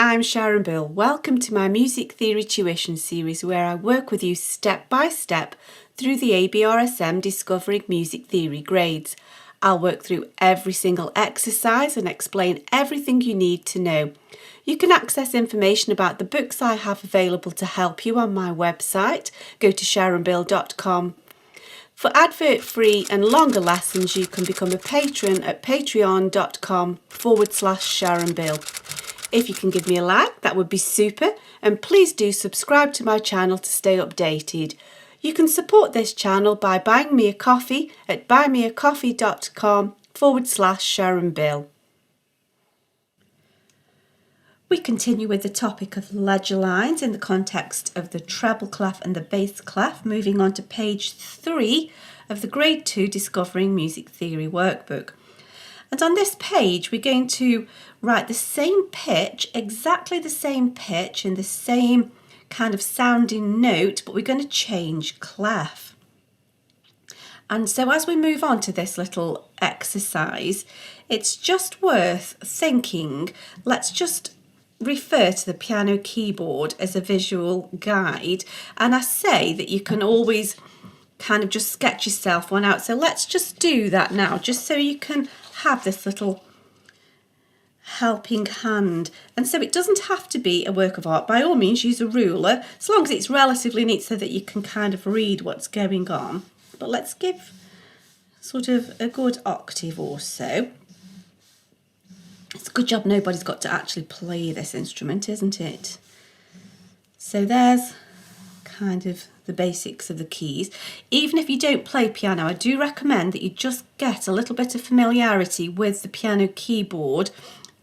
I'm Sharon Bill. Welcome to my Music Theory Tuition series where I work with you step by step through the ABRSM Discovering Music Theory grades. I'll work through every single exercise and explain everything you need to know. You can access information about the books I have available to help you on my website. Go to sharonbill.com. For advert-free and longer lessons, you can become a patron at patreon.com/SharonBill. If you can give me a like, that would be super, and please do subscribe to my channel to stay updated. You can support this channel by buying me a coffee at buymeacoffee.com/SharonBill. We continue with the topic of ledger lines in the context of the treble clef and the bass clef, moving on to page 3 of the Grade 2 Discovering Music Theory workbook. And on this page, we're going to write the same pitch, exactly the same pitch in the same kind of sounding note, but we're going to change clef. And so as we move on to this little exercise, it's just worth thinking, let's just refer to the piano keyboard as a visual guide. And I say that you can always kind of just sketch yourself one out. So let's just do that now, just so you can have this little helping hand. And so it doesn't have to be a work of art. By all means, use a ruler, as long as it's relatively neat so that you can kind of read what's going on. But let's give sort of a good octave or so. It's a good job nobody's got to actually play this instrument, isn't it? So there's kind of the basics of the keys. Even if you don't play piano, I do recommend that you just get a little bit of familiarity with the piano keyboard,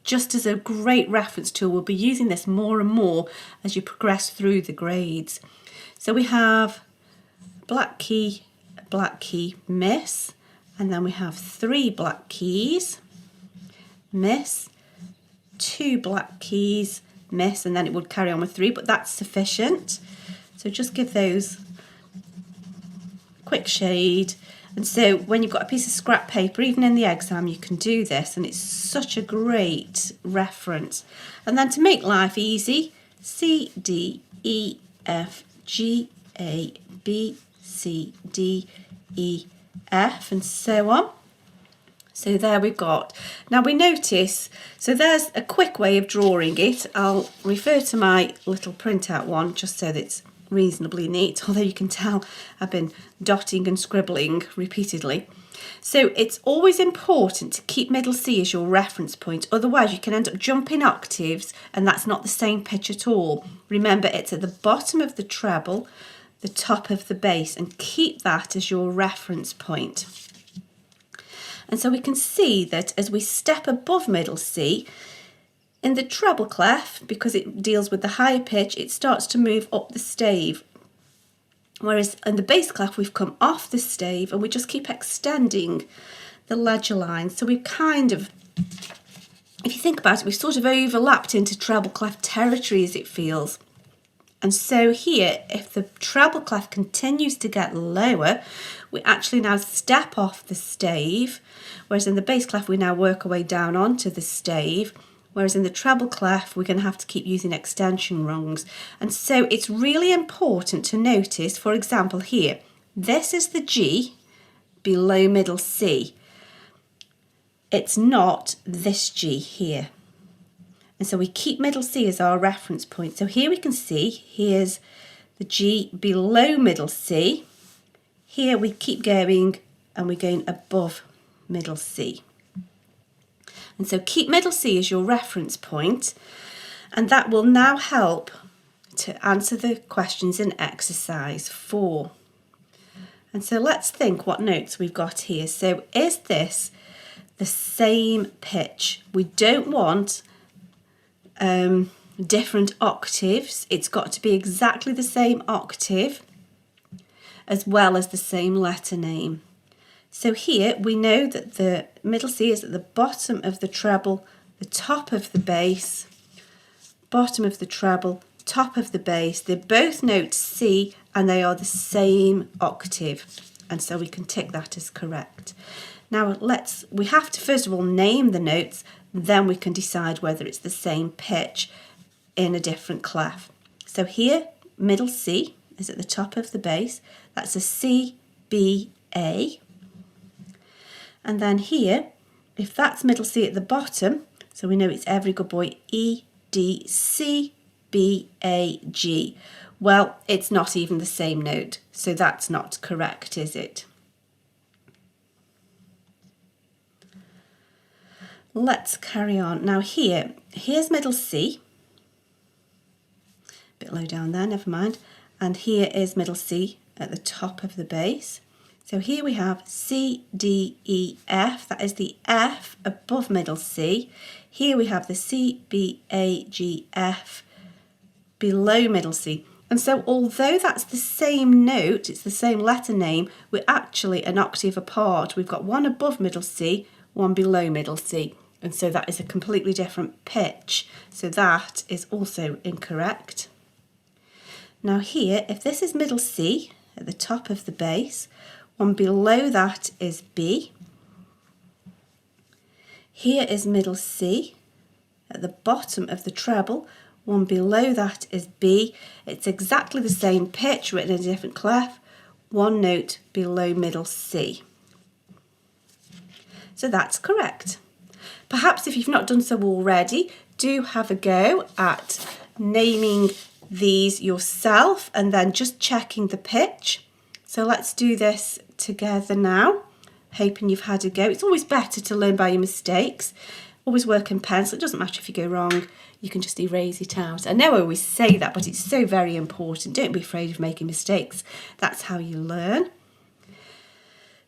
just as a great reference tool. We'll be using this more and more as you progress through the grades. So we have black key, miss, and then we have 3 black keys, miss, 2 black keys, miss, and then it would carry on with 3, but that's sufficient. So just give those a quick shade. And so when you've got a piece of scrap paper, even in the exam, you can do this, and it's such a great reference. And then to make life easy, C, D, E, F, G, A, B, C, D, E, F, and so on. So there we've got. Now we notice, so there's a quick way of drawing it. I'll refer to my little printout one just so that it's reasonably neat, although you can tell I've been dotting and scribbling repeatedly. So it's always important to keep middle C as your reference point, otherwise you can end up jumping octaves and that's not the same pitch at all. Remember, it's at the bottom of the treble, the top of the bass, and keep that as your reference point. And so we can see that as we step above middle C, in the treble clef, because it deals with the higher pitch, it starts to move up the stave. Whereas in the bass clef, we've come off the stave and we just keep extending the ledger line. So we've kind of, if you think about it, we've sort of overlapped into treble clef territory as it feels. And so here, if the treble clef continues to get lower, we actually now step off the stave, whereas in the bass clef, we now work our way down onto the stave. Whereas in the treble clef, we're going to have to keep using extension rungs. And so it's really important to notice, for example, here, this is the G below middle C. It's not this G here. And so we keep middle C as our reference point. So here we can see, here's the G below middle C. Here we keep going and we're going above middle C. And so keep middle C as your reference point, and that will now help to answer the questions in exercise 4. And so let's think what notes we've got here. So is this the same pitch? We don't want different octaves. It's got to be exactly the same octave as well as the same letter name. So here we know that the middle C is at the bottom of the treble, the top of the bass, bottom of the treble, top of the bass. They're both notes C and they are the same octave. And so we can tick that as correct. Now we have to first of all name the notes, then we can decide whether it's the same pitch. in a different clef. So here, middle C is at the top of the bass. That's a C, B, A. And then here, if that's middle C at the bottom, so we know it's every good boy, E, D, C, B, A, G. Well, it's not even the same note, so that's not correct, is it? Let's carry on. Now here's middle C. A bit low down there, never mind. And here is middle C at the top of the bass. So here we have C, D, E, F. That is the F above middle C. Here we have the C, B, A, G, F below middle C. And so although that's the same note, it's the same letter name, we're actually an octave apart. We've got one above middle C, one below middle C. And so that is a completely different pitch. So that is also incorrect. Now here, if this is middle C at the top of the bass, one below that is B. Here is middle C at the bottom of the treble. One below that is B. It's exactly the same pitch, written in a different clef. One note below middle C. So that's correct. Perhaps if you've not done so already, do have a go at naming these yourself and then just checking the pitch. So let's do this together now, hoping you've had a go. It's always better to learn by your mistakes. Always work in pencil. It doesn't matter if you go wrong, you can just erase it out. I know I always say that, but it's so very important. Don't be afraid of making mistakes. That's how you learn.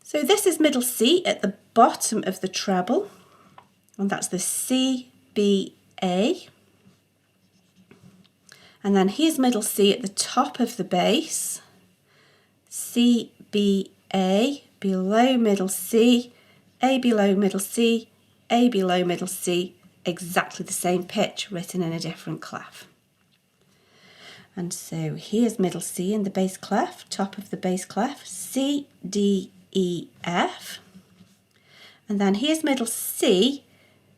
So this is middle C at the bottom of the treble, and that's the C, B, A. And then here's middle C at the top of the bass, C, B, A, below middle C, A below middle C, A below middle C, exactly the same pitch, written in a different clef. And so here's middle C in the bass clef, top of the bass clef, C, D, E, F. And then here's middle C,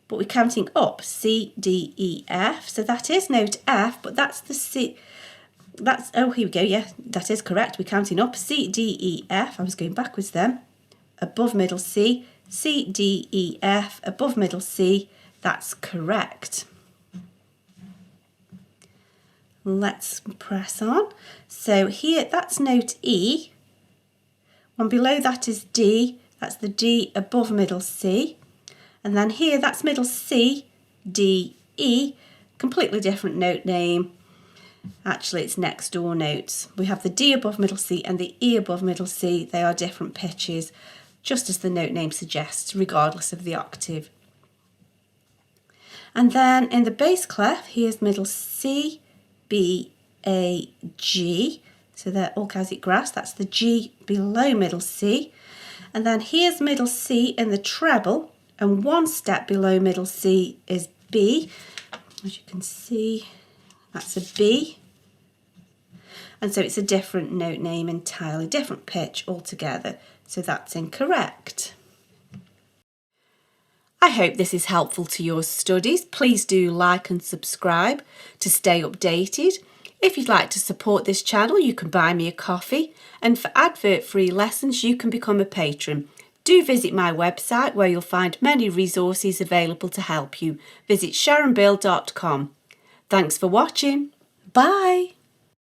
but we're counting up, C, D, E, F. So that is note F, but that's the C. That's, oh, here we go, yeah, that is correct. We're counting up, C, D, E, F. I was going backwards then. Above middle C, C, D, E, F, above middle C. That's correct. Let's press on. So here, that's note E. One below that is D. That's the D above middle C. And then here, that's middle C, D, E. Completely different note name. Actually, it's next door notes. We have the D above middle C and the E above middle C. They are different pitches, just as the note name suggests, regardless of the octave. And then in the bass clef, here's middle C, B, A, G. So they're all Celtic grass. That's the G below middle C. And then here's middle C in the treble, and one step below middle C is B. As you can see, that's a B. And so it's a different note name entirely, different pitch altogether. So that's incorrect. I hope this is helpful to your studies. Please do like and subscribe to stay updated. If you'd like to support this channel, you can buy me a coffee. And for advert-free lessons, you can become a patron. Do visit my website where you'll find many resources available to help you. Visit sharonbill.com. Thanks for watching. Bye.